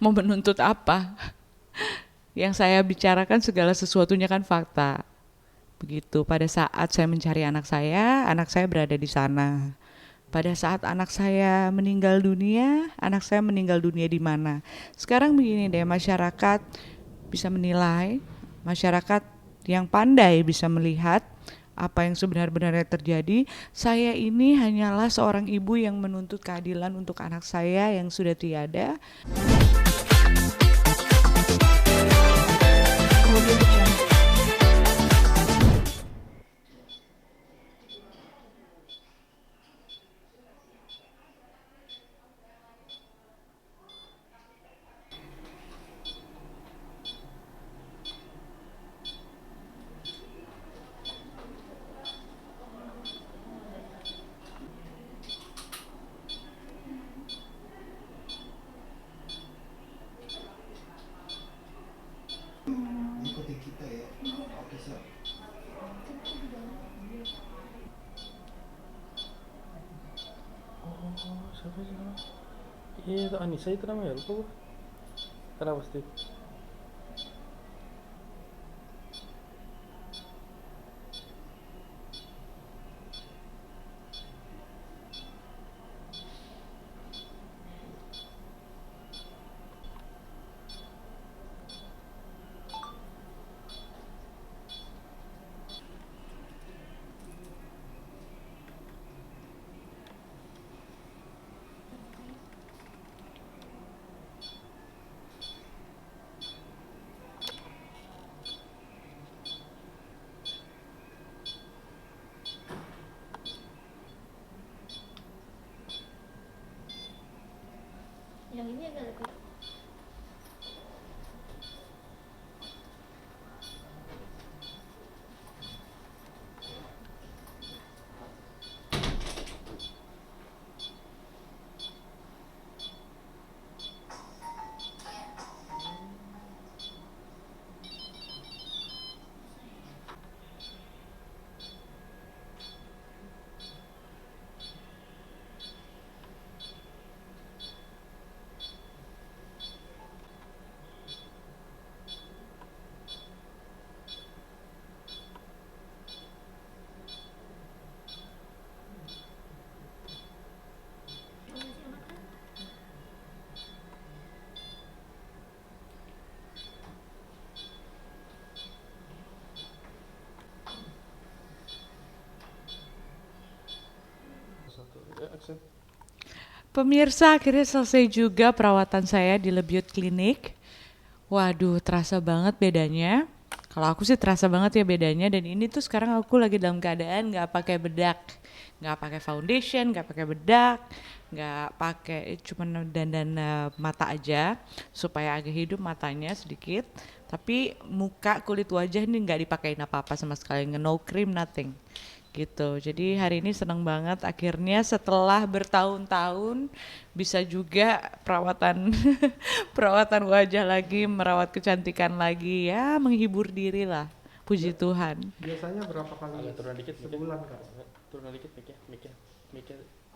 Mau menuntut apa? Yang saya bicarakan segala sesuatunya kan fakta. Begitu, pada saat saya mencari anak saya berada di sana. Pada saat anak saya meninggal dunia di mana? Sekarang begini deh, masyarakat bisa menilai, masyarakat yang pandai bisa melihat apa yang sebenar-benarnya terjadi. Saya ini hanyalah seorang ibu yang menuntut keadilan untuk anak saya yang sudah tiada. Ikuti kita ya. Oke, siap. Oh, siapa sih nama? Iya, itu Anissa itu namanya, lupa gua. Kenapa pasti? Yang ini agak lebih. Satu, ya, aksen. Pemirsa, akhirnya selesai juga perawatan saya di Lebyut Klinik. Waduh, terasa banget bedanya. Kalau aku sih terasa banget ya bedanya. Dan ini tuh sekarang aku lagi dalam keadaan nggak pakai bedak, nggak pakai foundation, nggak pakai bedak, nggak pakai cuman dandan mata aja supaya agak hidup matanya sedikit. Tapi muka kulit wajah ini nggak dipakein apa-apa sama sekali, no cream, nothing gitu. Jadi hari ini seneng banget akhirnya setelah bertahun-tahun bisa juga perawatan perawatan wajah lagi, merawat kecantikan lagi, ya menghibur diri lah. Puji Tuhan. Biasanya berapa kali Agak turunan dikit, mungkin. sebulan, Kak? Turunan dikit, mic-nya, mic.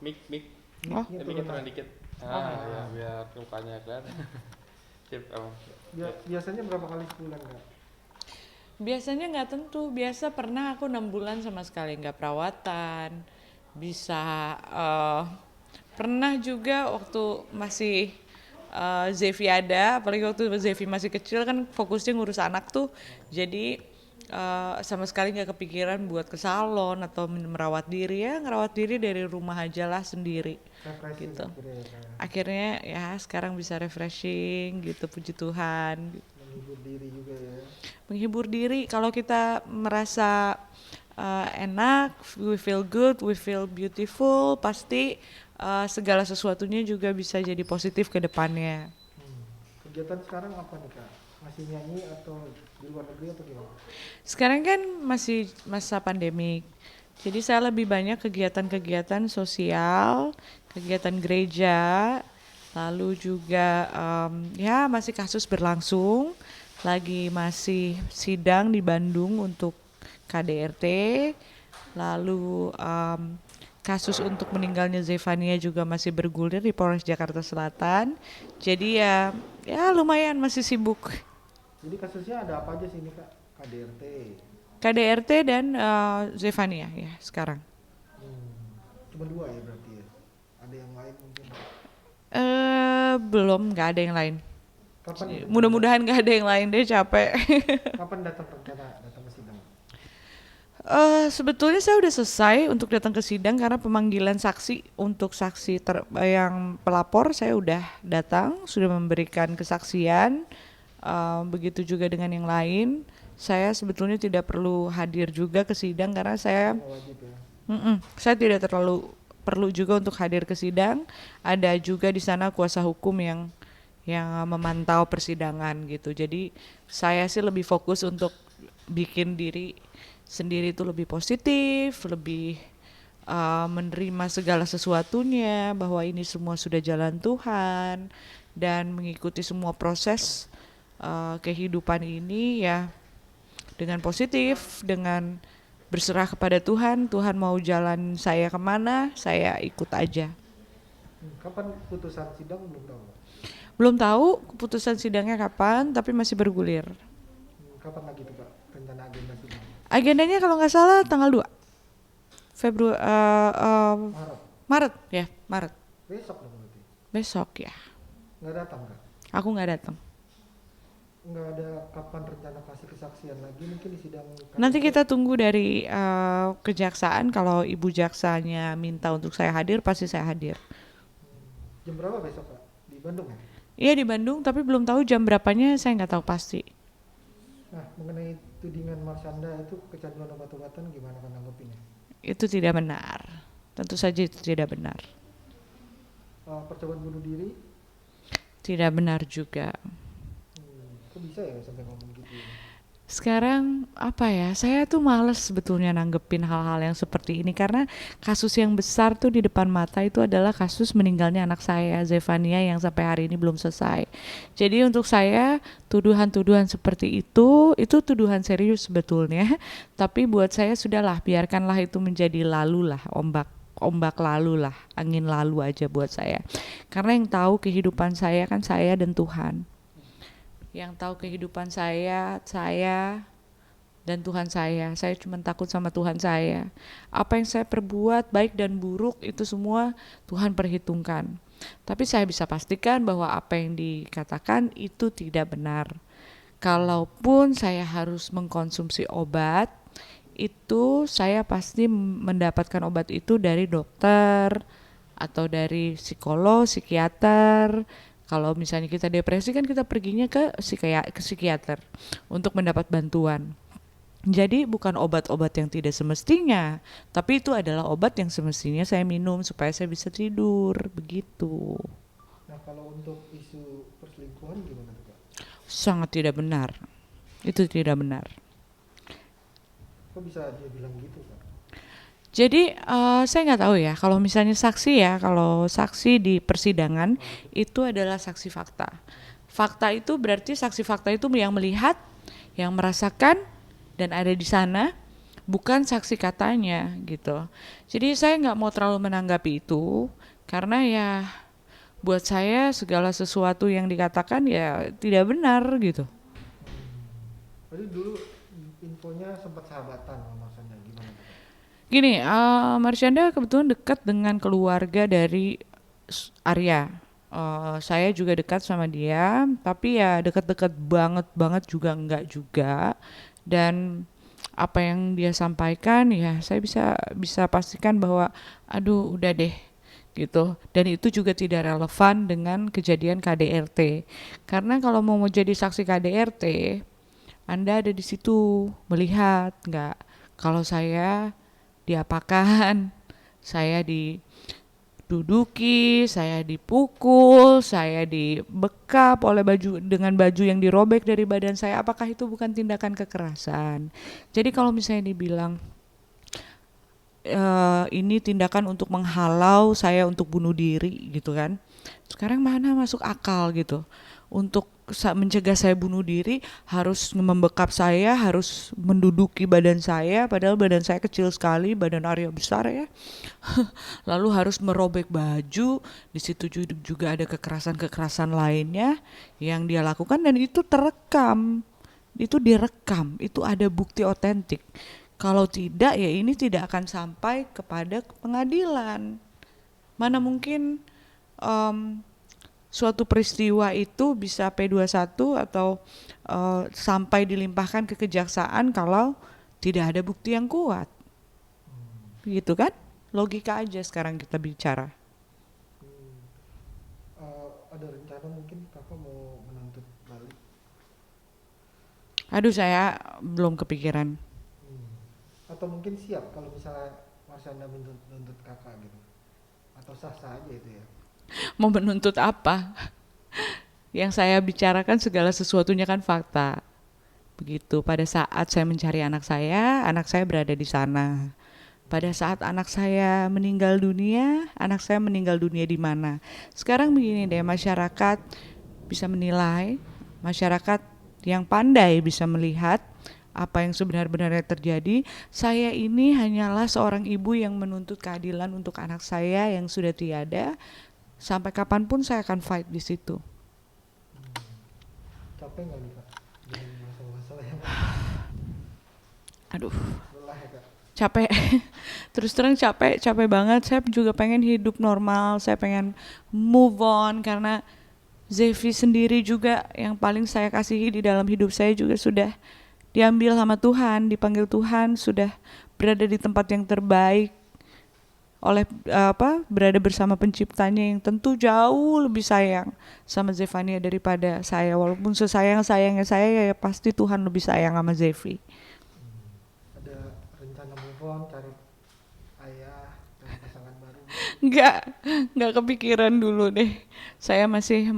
Mic-nya Mic-nya turunan. turunan dikit. Ya, biar mukanya kelihatan. Sip, emang. Biasanya berapa kali sebulan, Kak? Biasanya nggak tentu, biasa pernah aku 6 bulan sama sekali nggak perawatan. Bisa pernah juga waktu masih Zevi ada, apalagi waktu Zevi masih kecil kan fokusnya ngurus anak tuh, jadi sama sekali nggak kepikiran buat ke salon atau merawat diri, ya ngerawat diri dari rumah aja lah sendiri Refreshing gitu. akhirnya ya, Kak. Akhirnya ya sekarang bisa refreshing gitu, puji Tuhan. Menghibur diri juga ya. Menghibur diri, kalau kita merasa enak, we feel good, we feel beautiful, pasti segala sesuatunya juga bisa jadi positif ke depannya. Kegiatan sekarang apa nih, Kak? Masih nyanyi atau di luar negeri atau gimana? Sekarang kan masih masa pandemik, jadi saya lebih banyak kegiatan-kegiatan sosial, kegiatan gereja, lalu juga ya masih kasus berlangsung, lagi masih sidang di Bandung untuk KDRT, lalu kasus untuk meninggalnya Zefania juga masih bergulir di Polres Jakarta Selatan. Jadi ya Ya lumayan masih sibuk. Jadi kasusnya ada apa aja sih ini kak? KDRT. KDRT dan Zefania ya sekarang. Cuma dua ya berarti ya. Ada yang lain mungkin. Belum, nggak ada yang lain. Kapan ya? Mudah-mudahan nggak ada yang lain deh, capek. Kapan datang rencana datang ke sidang? Sebetulnya saya udah selesai untuk datang ke sidang karena pemanggilan saksi untuk saksi yang pelapor saya udah datang, sudah memberikan kesaksian. Begitu juga dengan yang lain. Saya sebetulnya tidak perlu hadir juga ke sidang karena saya Nggak wajib ya. saya tidak terlalu perlu juga untuk hadir ke sidang. Ada juga di sana kuasa hukum yang memantau persidangan gitu. Jadi saya sih lebih fokus untuk bikin diri sendiri itu lebih positif, lebih menerima segala sesuatunya bahwa ini semua sudah jalan Tuhan dan mengikuti semua proses kehidupan ini ya dengan positif, dengan berserah kepada Tuhan. Tuhan mau jalan saya kemana, saya ikut aja. Kapan putusan sidang belum tahu? Belum tahu keputusan sidangnya kapan, tapi masih bergulir. Kapan lagi tuh kak rencana agenda sidang? Agendanya kalau nggak salah tanggal 2 Februari, Maret. Maret ya, Maret. Besok dong berarti. Besok ya. Nggak datang kak? Aku nggak datang. Nggak ada kapan rencana kasih kesaksian lagi mungkin di sidang KDRT? Nanti kita tunggu dari kejaksaan. Kalau ibu jaksanya minta untuk saya hadir, pasti saya hadir. Jam berapa besok kak? Di Bandung ya? Iya di Bandung, tapi belum tahu jam berapanya. Saya nggak tahu pasti. Nah mengenai tudingan Marshanda itu kecanduan obat-obatan gimana kan nanggepinnya? Itu tidak benar. Tentu saja itu tidak benar. Percobaan bunuh diri? Tidak benar juga. Kok bisa ya sampai ngomong gitu ya? Sekarang apa ya, saya tuh males sebetulnya nanggepin hal-hal yang seperti ini karena kasus yang besar tuh di depan mata itu adalah kasus meninggalnya anak saya Zefania yang sampai hari ini belum selesai. Jadi untuk saya tuduhan-tuduhan seperti itu tuduhan serius sebetulnya, tapi buat saya sudahlah, biarkanlah itu menjadi lalu lah, ombak lalu lah, angin lalu aja buat saya. Karena yang tahu kehidupan saya kan saya dan Tuhan. Yang tahu kehidupan saya dan Tuhan saya cuma takut sama Tuhan saya. Apa yang saya perbuat baik dan buruk itu semua Tuhan perhitungkan. Tapi saya bisa pastikan bahwa apa yang dikatakan itu tidak benar. Kalaupun saya harus mengkonsumsi obat, itu saya pasti mendapatkan obat itu dari dokter atau dari psikolog, psikiater. Kalau misalnya kita depresi kan kita perginya ke psikiater untuk mendapat bantuan. Jadi bukan obat-obat yang tidak semestinya, tapi itu adalah obat yang semestinya saya minum supaya saya bisa tidur, begitu. Nah kalau untuk isu perselingkuhan gimana tuh kak? Sangat tidak benar. Itu tidak benar. Kok bisa dia bilang gitu kak? Jadi saya nggak tahu ya, kalau misalnya kalau saksi di persidangan itu adalah saksi fakta. Fakta itu berarti saksi fakta itu yang melihat, yang merasakan dan ada di sana, bukan saksi katanya gitu. Jadi saya nggak mau terlalu menanggapi itu karena ya buat saya segala sesuatu yang dikatakan ya tidak benar gitu. Tadi dulu infonya sempat sahabatan sama Marshanda gimana tuh kak? Gini, Marshanda kebetulan dekat dengan keluarga dari Arya. Saya juga dekat sama dia, tapi ya dekat-dekat banget juga enggak juga. Dan apa yang dia sampaikan ya saya bisa pastikan bahwa aduh udah deh gitu. Dan itu juga tidak relevan dengan kejadian KDRT. Karena kalau mau jadi saksi KDRT, Anda ada di situ melihat enggak kalau saya diapakan, saya diduduki, saya dipukul, saya dibekap oleh dengan baju yang dirobek dari badan saya. Apakah itu bukan tindakan kekerasan? Jadi kalau misalnya dibilang ini tindakan untuk menghalau saya untuk bunuh diri gitu kan, sekarang mana masuk akal gitu untuk mencegah saya bunuh diri, harus membekap saya, harus menduduki badan saya, padahal badan saya kecil sekali, badan Arya besar ya. Lalu harus merobek baju, di situ juga ada kekerasan-kekerasan lainnya yang dia lakukan dan itu terekam. Itu direkam, itu ada bukti otentik. Kalau tidak ya ini tidak akan sampai kepada pengadilan. Mana mungkin suatu peristiwa itu bisa P21 atau sampai dilimpahkan ke kejaksaan kalau tidak ada bukti yang kuat. Gitu kan? Logika aja sekarang kita bicara. Ada rencana mungkin kakak mau menuntut balik? Aduh saya belum kepikiran. Atau mungkin siap kalau misalnya Marsyanda menuntut kakak gitu? Atau sah-sah aja itu ya? Mau menuntut apa? Yang saya bicarakan segala sesuatunya kan fakta. Begitu, pada saat saya mencari anak saya berada di sana. Pada saat anak saya meninggal dunia di mana? Sekarang begini deh, masyarakat bisa menilai, masyarakat yang pandai bisa melihat apa yang sebenar-benarnya terjadi. Saya ini hanyalah seorang ibu yang menuntut keadilan untuk anak saya yang sudah tiada. Sampai kapanpun saya akan fight di situ. Capek nggak nih kak dengan masalah-masalah yang Aduh, lelah ya kak? capek. Terus terang capek banget. Saya juga pengen hidup normal, saya pengen move on karena Zevi sendiri juga yang paling saya kasihi di dalam hidup saya juga sudah diambil sama Tuhan, dipanggil Tuhan, sudah berada di tempat yang terbaik oleh berada bersama penciptanya yang tentu jauh lebih sayang sama Zevania daripada saya. Walaupun sesayang-sayangnya saya ya pasti Tuhan lebih sayang sama Zevi. Ada rencana move on, cari ayah dan pasangan baru? Nggak kepikiran dulu deh. Saya masih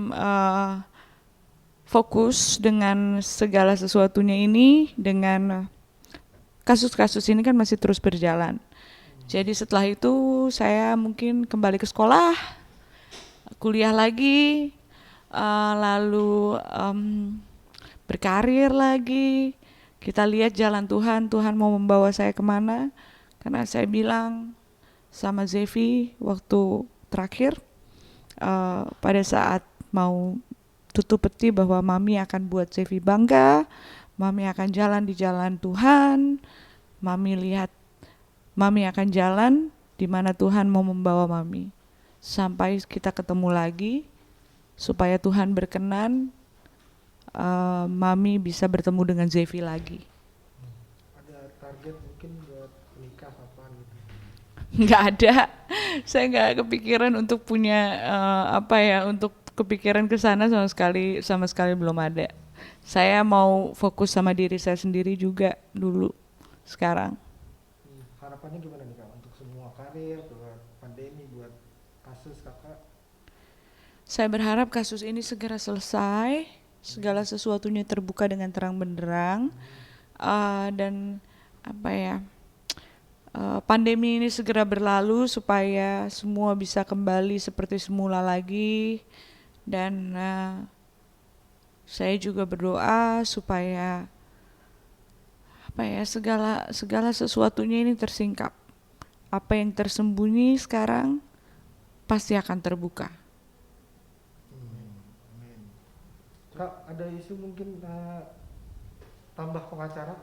fokus dengan segala sesuatunya ini, dengan kasus-kasus ini kan masih terus berjalan. Jadi setelah itu saya mungkin kembali ke sekolah, kuliah lagi, lalu berkarir lagi. Kita lihat jalan Tuhan mau membawa saya kemana. Karena saya bilang sama Zevi waktu terakhir, pada saat mau tutup peti bahwa Mami akan buat Zevi bangga, Mami akan jalan di jalan Tuhan, Mami akan jalan di mana Tuhan mau membawa Mami. Sampai kita ketemu lagi, supaya Tuhan berkenan, Mami bisa bertemu dengan Zevi lagi. Ada target mungkin buat nikah kapan gitu? Nggak ada, saya nggak kepikiran untuk punya untuk kepikiran ke sana sama sekali belum ada. Saya mau fokus sama diri saya sendiri juga dulu sekarang. Harapannya gimana nih kak untuk semua karir, buat pandemi, buat kasus kakak? Saya berharap kasus ini segera selesai, segala sesuatunya terbuka dengan terang benderang, dan pandemi ini segera berlalu supaya semua bisa kembali seperti semula lagi. Dan saya juga berdoa supaya segala sesuatunya ini tersingkap. Apa yang tersembunyi sekarang pasti akan terbuka. Amin. Kak, ada isu mungkin tambah pengacara?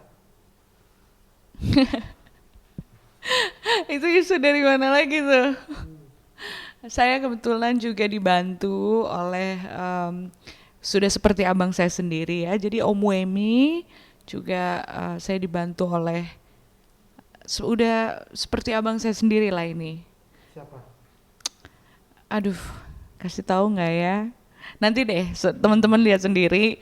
Itu isu dari mana lagi tuh? Saya kebetulan juga dibantu oleh sudah seperti abang saya sendiri ya. Jadi Om Wemi juga saya dibantu oleh sudah seperti abang saya sendiri lah ini. Siapa? Aduh, kasih tahu nggak ya? Nanti deh teman-teman lihat sendiri.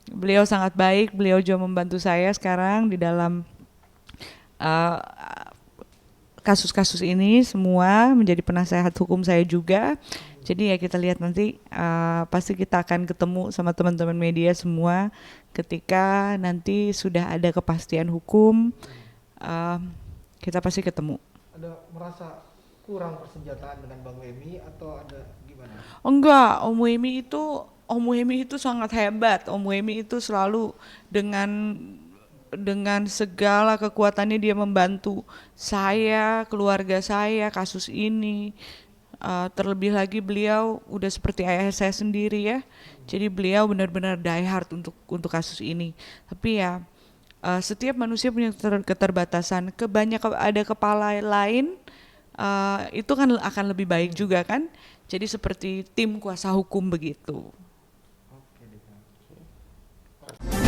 Beliau sangat baik, beliau juga membantu saya sekarang di dalam kasus-kasus ini semua, menjadi penasehat hukum saya juga. Jadi ya kita lihat nanti, pasti kita akan ketemu sama teman-teman media semua ketika nanti sudah ada kepastian hukum, kita pasti ketemu. Ada merasa kurang persenjataan dengan Bang Wemi atau ada gimana? Enggak, Om Wemi itu Om Wemi itu sangat hebat. Om Wemi itu selalu dengan segala kekuatannya dia membantu saya, keluarga saya, kasus ini. Terlebih lagi beliau udah seperti ayah saya sendiri ya. Jadi beliau benar-benar die hard untuk kasus ini. Tapi ya setiap manusia punya keterbatasan. Ada kepala lain itu kan akan lebih baik juga kan. Jadi seperti tim kuasa hukum begitu. Oke deh, Kak.